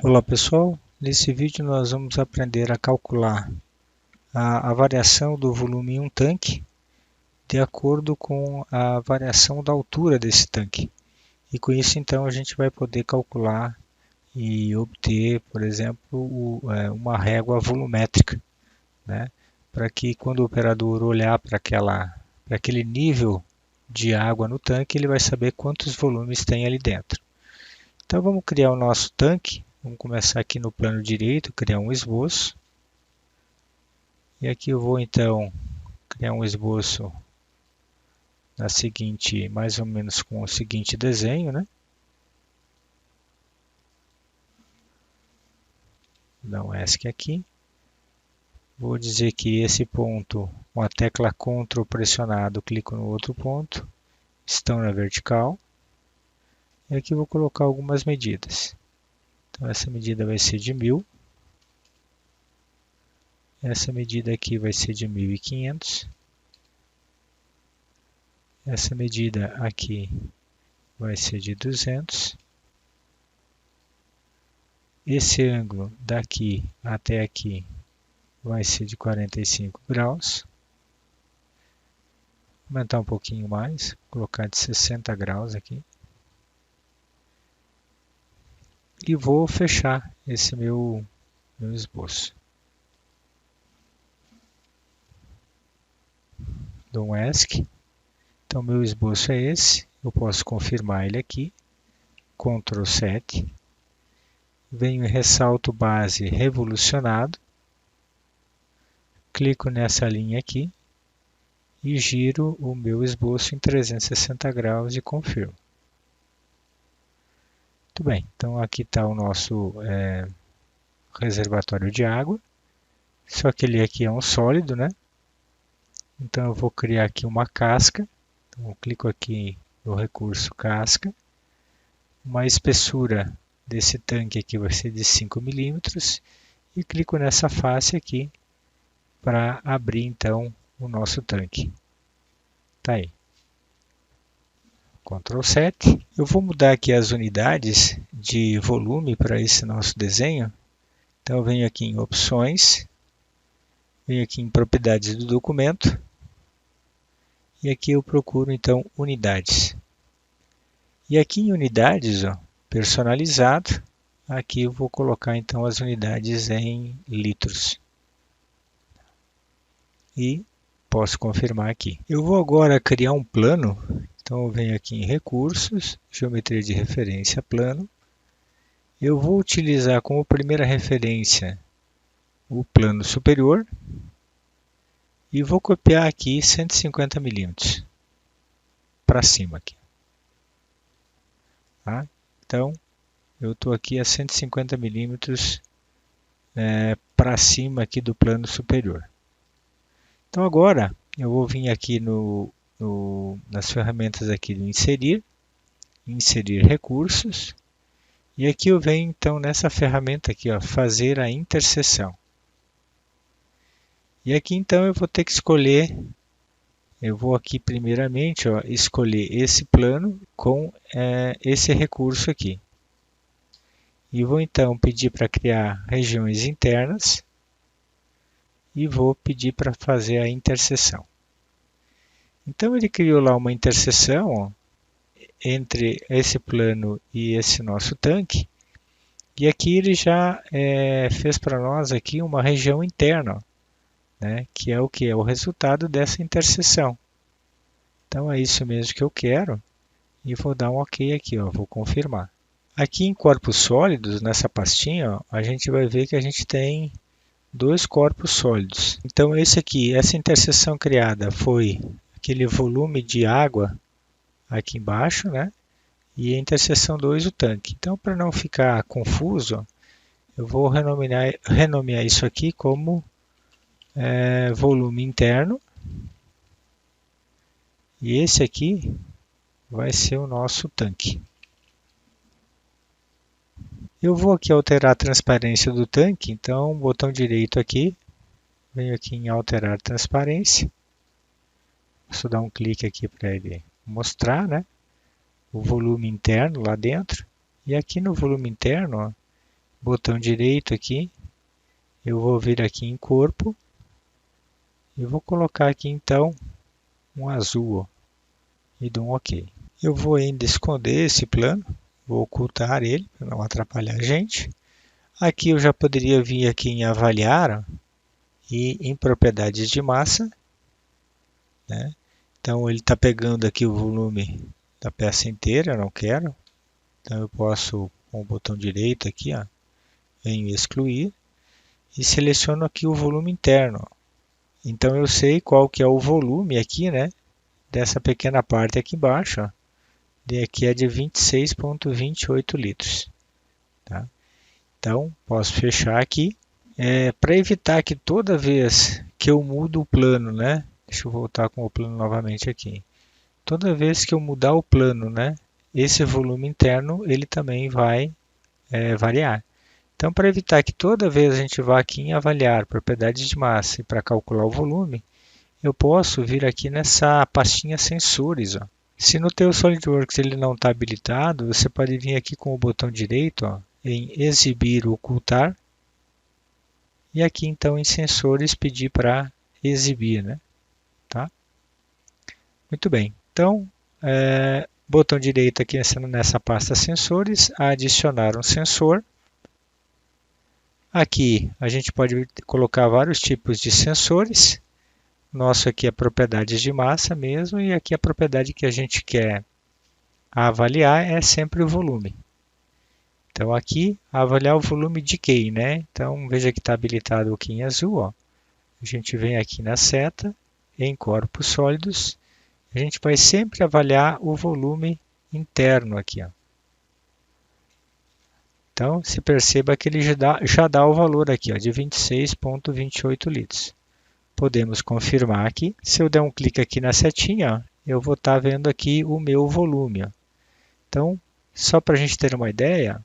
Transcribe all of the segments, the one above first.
Olá pessoal, nesse vídeo nós vamos aprender a calcular a variação do volume em um tanque de acordo com a variação da altura desse tanque. E com isso então a gente vai poder calcular e obter, por exemplo, uma régua volumétrica, né? Para que quando o operador olhar para aquele nível de água no tanque, ele vai saber quantos volumes tem ali dentro. Então vamos criar o nosso tanque. Vamos começar aqui no plano direito, criar um esboço. E aqui eu vou então criar um esboço mais ou menos com o seguinte desenho, né? Vou dar um ESC aqui. Vou dizer que esse ponto, com a tecla Ctrl pressionado, clico no outro ponto, estão na vertical. E aqui eu vou colocar algumas medidas. Então essa medida vai ser de 1000. Essa medida aqui vai ser de 1500. Essa medida aqui vai ser de 200. Esse ângulo daqui até aqui vai ser de 45 graus. Vou aumentar um pouquinho mais, colocar de 60 graus aqui. E vou fechar esse meu esboço. Dou um ESC. Então, meu esboço é esse. Eu posso confirmar ele aqui. Ctrl 7. Venho em ressalto base revolucionado. Clico nessa linha aqui. E giro o meu esboço em 360 graus e confirmo. Muito bem, então aqui está o nosso reservatório de água. Só que ele aqui é um sólido, né? Então eu vou criar aqui uma casca. Então eu clico aqui no recurso casca. Uma espessura desse tanque aqui vai ser de 5 milímetros. E clico nessa face aqui para abrir então o nosso tanque. Tá aí. Ctrl 7. Eu vou mudar aqui as unidades de volume para esse nosso desenho. Então eu venho aqui em opções, venho aqui em propriedades do documento e aqui eu procuro então unidades. E aqui em unidades, ó, personalizado, aqui eu vou colocar então as unidades em litros. E posso confirmar aqui. Eu vou agora criar um plano. Então eu venho aqui em recursos, geometria de referência, plano. Eu vou utilizar como primeira referência o plano superior e vou copiar aqui 150 milímetros para cima aqui. Tá? Então eu estou aqui a 150 milímetros para cima aqui do plano superior. Então agora eu vou vir aqui nas ferramentas aqui do inserir recursos. E aqui eu venho então nessa ferramenta aqui, ó, fazer a interseção. E aqui então eu vou ter que escolher, eu vou aqui primeiramente, ó, escolher esse plano com esse recurso aqui. E vou então pedir para criar regiões internas e vou pedir para fazer a interseção. Então ele criou lá uma interseção, ó, entre esse plano e esse nosso tanque. E aqui ele já fez para nós aqui uma região interna, ó, né, que é o resultado dessa interseção. Então é isso mesmo que eu quero e vou dar um OK aqui, ó, vou confirmar. Aqui em corpos sólidos, nessa pastinha, ó, a gente vai ver que a gente tem dois corpos sólidos. Então essa interseção criada foi aquele volume de água aqui embaixo, né? E a interseção 2 o tanque. Então, para não ficar confuso, eu vou renomear isso aqui como volume interno. E esse aqui vai ser o nosso tanque. Eu vou aqui alterar a transparência do tanque, então botão direito aqui, venho aqui em alterar transparência. Posso dar um clique aqui para ele mostrar, né, o volume interno lá dentro. E aqui no volume interno, ó, botão direito aqui, eu vou vir aqui em corpo e vou colocar aqui então um azul, ó, e dou um OK. Eu vou ainda esconder esse plano, vou ocultar ele para não atrapalhar a gente. Aqui eu já poderia vir aqui em avaliar, ó, e em propriedades de massa, né? Então ele está pegando aqui o volume da peça inteira, eu não quero. Então eu posso, com o botão direito aqui, ó, venho excluir e seleciono aqui o volume interno. Então eu sei qual que é o volume aqui, né, dessa pequena parte aqui embaixo, ó. Aqui é de 26,28 litros. Tá? Então posso fechar aqui. Para evitar que toda vez que eu mudo o plano, né, deixa eu voltar com o plano novamente aqui. Toda vez que eu mudar o plano, né, esse volume interno ele também vai variar. Então, para evitar que toda vez a gente vá aqui em avaliar propriedades de massa e para calcular o volume, eu posso vir aqui nessa pastinha sensores, ó. Se no teu SolidWorks ele não está habilitado, você pode vir aqui com o botão direito, ó, em exibir ou ocultar, e aqui então em sensores pedir para exibir, né? Tá? Muito bem. Então, botão direito aqui nessa pasta sensores, adicionar um sensor. Aqui a gente pode colocar vários tipos de sensores. Nosso aqui é propriedades de massa mesmo, e aqui a propriedade que a gente quer avaliar é sempre o volume. Então aqui, avaliar o volume de quem, né? Então veja que está habilitado aqui em azul, ó. A gente vem aqui na seta, em corpos sólidos, a gente vai sempre avaliar o volume interno aqui, ó. Então, se perceba que ele já dá o valor aqui, ó, de 26,28 litros. Podemos confirmar aqui. Se eu der um clique aqui na setinha, ó, eu vou estar vendo aqui o meu volume, ó. Então, só para a gente ter uma ideia,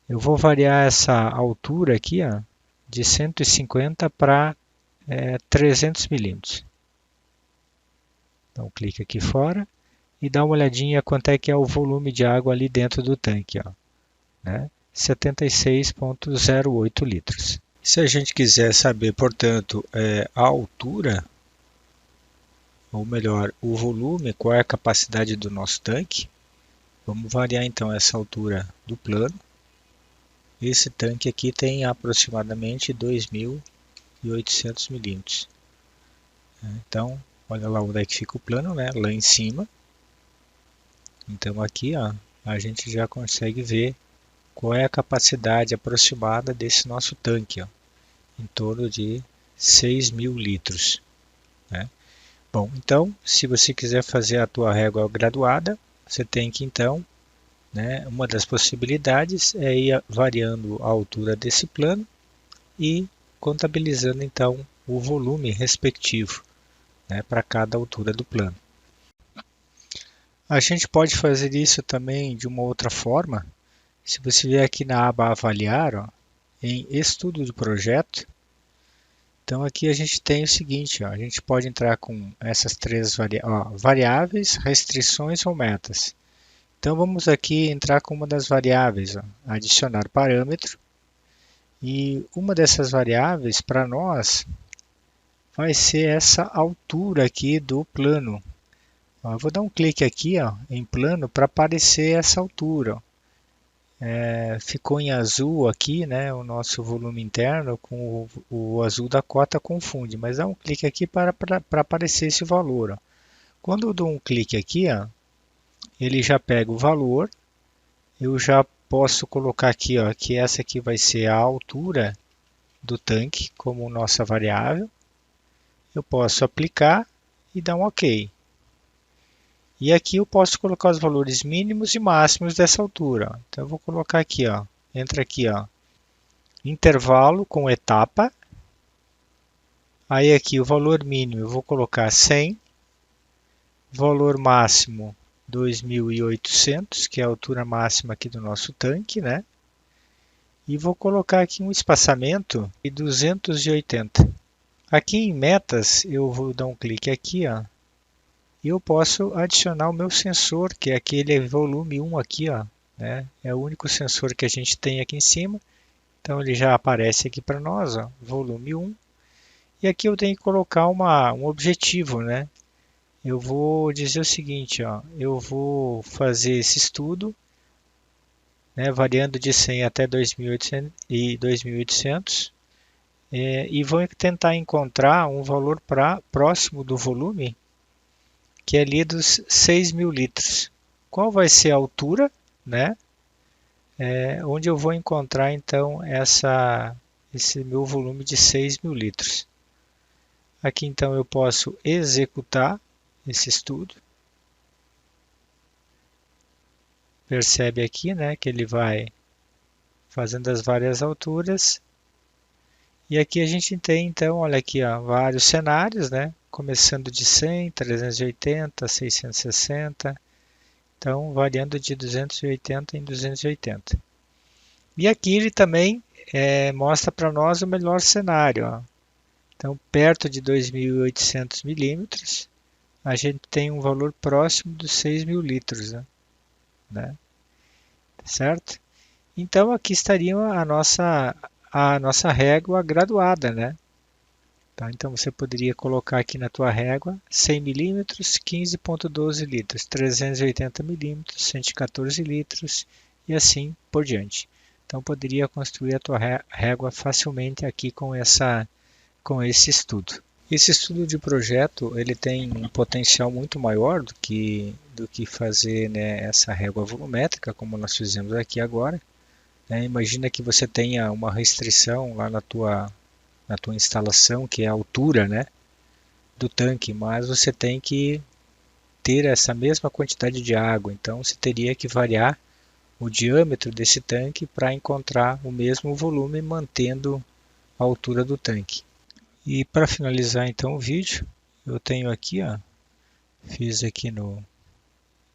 eu vou variar essa altura aqui, ó, de 150 para 300 milímetros. Então, clique aqui fora e dá uma olhadinha quanto é que é o volume de água ali dentro do tanque, ó, né? 76,08 litros. Se a gente quiser saber, portanto, a altura, ou melhor, o volume, qual é a capacidade do nosso tanque, vamos variar então essa altura do plano. Esse tanque aqui tem aproximadamente 2.800 milímetros. Então, olha lá onde é que fica o plano, né? Lá em cima. Então aqui, ó, a gente já consegue ver qual é a capacidade aproximada desse nosso tanque, ó, em torno de 6.000 litros. Né? Bom, então, se você quiser fazer a tua régua graduada, você tem que então, né, uma das possibilidades é ir variando a altura desse plano e contabilizando então o volume respectivo, né, para cada altura do plano. A gente pode fazer isso também de uma outra forma. Se você vier aqui na aba avaliar, ó, em estudo do projeto, então aqui a gente tem o seguinte, ó, a gente pode entrar com essas três variáveis, restrições ou metas. Então vamos aqui entrar com uma das variáveis, ó, adicionar parâmetro, e uma dessas variáveis para nós vai ser essa altura aqui do plano. Ó, eu vou dar um clique aqui, ó, em plano para aparecer essa altura, ó. Ficou em azul aqui, né, o nosso volume interno, com o azul da cota confunde, mas dá um clique aqui para aparecer esse valor. Ó. Quando eu dou um clique aqui, ó, ele já pega o valor, eu já posso colocar aqui, ó, que essa aqui vai ser a altura do tanque como nossa variável. Eu posso aplicar e dar um OK. E aqui eu posso colocar os valores mínimos e máximos dessa altura. Ó. Então eu vou colocar aqui, ó, entra aqui, ó, intervalo com etapa. Aí aqui o valor mínimo eu vou colocar 100, valor máximo 2.800, que é a altura máxima aqui do nosso tanque, né? E vou colocar aqui um espaçamento de 280. Aqui em metas eu vou dar um clique aqui, ó. E eu posso adicionar o meu sensor, que é aquele volume 1 aqui, ó, né? É o único sensor que a gente tem aqui em cima. Então ele já aparece aqui para nós, ó, volume 1. E aqui eu tenho que colocar um objetivo, né? Eu vou dizer o seguinte, ó, eu vou fazer esse estudo, né, variando de 100 até 2.800 e 2.800, e vou tentar encontrar um valor próximo do volume, que é ali dos 6.000 litros. Qual vai ser a altura, né? Onde eu vou encontrar então esse meu volume de 6.000 litros. Aqui então eu posso executar esse estudo. Percebe aqui, né, que ele vai fazendo as várias alturas. E aqui a gente tem então, olha aqui, ó, vários cenários, né, começando de 100, 380, 660, então variando de 280 em 280. E aqui ele também mostra para nós o melhor cenário, ó. Então, perto de 2.800 milímetros, a gente tem um valor próximo dos 6.000 litros, né? Certo? Então, aqui estaria a nossa régua graduada, né? Tá? Então, você poderia colocar aqui na tua régua 100 milímetros, 15,12 litros, 380 milímetros, 114 litros e assim por diante. Então, poderia construir a tua régua facilmente aqui com esse estudo. Esse estudo de projeto ele tem um potencial muito maior do que fazer, né, essa régua volumétrica, como nós fizemos aqui agora. Né? Imagina que você tenha uma restrição lá na tua instalação, que é a altura, né, do tanque, mas você tem que ter essa mesma quantidade de água, então você teria que variar o diâmetro desse tanque para encontrar o mesmo volume, mantendo a altura do tanque. E para finalizar então o vídeo, eu tenho aqui, ó, fiz aqui no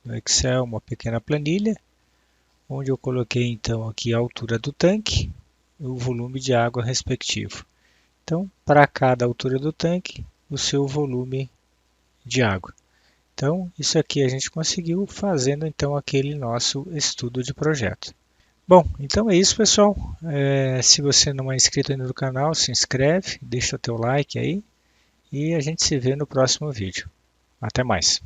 Excel uma pequena planilha, onde eu coloquei então aqui a altura do tanque e o volume de água respectivo. Então, para cada altura do tanque, o seu volume de água. Então, isso aqui a gente conseguiu fazendo então aquele nosso estudo de projeto. Bom, então é isso, pessoal. Se você não é inscrito ainda no canal, se inscreve, deixa o teu like aí e a gente se vê no próximo vídeo. Até mais!